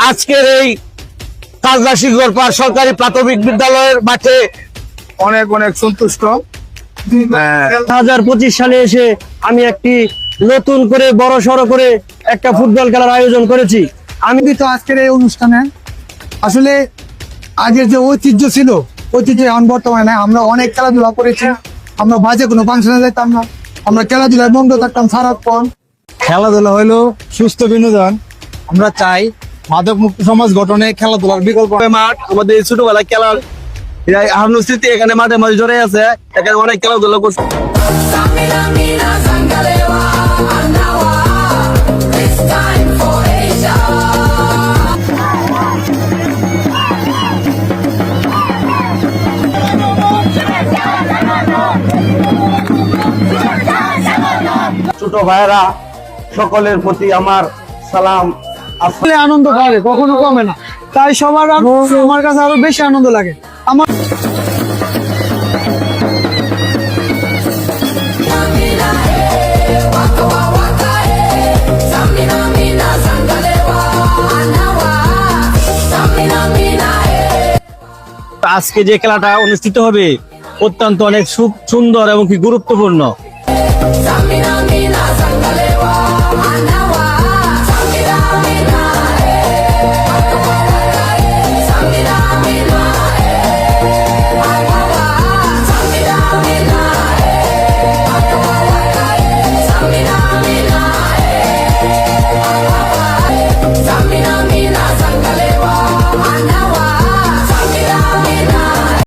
আজকের এই কাজলাশিগড় পাড় সরকারি প্রাথমিক বিদ্যালয়ের মাঠে অনেক অনেক সন্তুষ্ট। 2025 সালে এসে আমি একটি নতুন করে বড় সড়ো করে একটা ফুটবল খেলার আয়োজন করেছি। আমি তো আজকের এই অনুষ্ঠানে আসলে আগের যে ঐতিহ্য ছিল, ঐতিহ্য এখন বর্তমানে নাই। আমরা অনেক খেলাধুলা করেছি, আমরা বাজে কোনো ফাংশনে যেতাম না, আমরা খেলাধুলায় মগ্ন থাকতাম সারাক্ষণ। খেলাধুলা হলো সুস্থ বিনোদন। আমরা চাই মাদক মুক্ত সমাজ গঠনে খেলাধুলার বিকল্প মাঠ আমাদের ছোটবেলা খেলার হারানোর স্মৃতি এখানে মাঠে মাঝে জড়ে আছে। এখানে অনেক খেলাধুলা করছে। ছোট ভাইয়েরা সকলের প্রতি আমার সালাম। আসলে আনন্দ পাবে, কখনো কমে না। তাই আমার কাছে আরো বেশি আনন্দ লাগে। আমার আজকে যে খেলাটা অনুষ্ঠিত হবে অত্যন্ত অনেক সুন্দর এবং কি গুরুত্বপূর্ণ।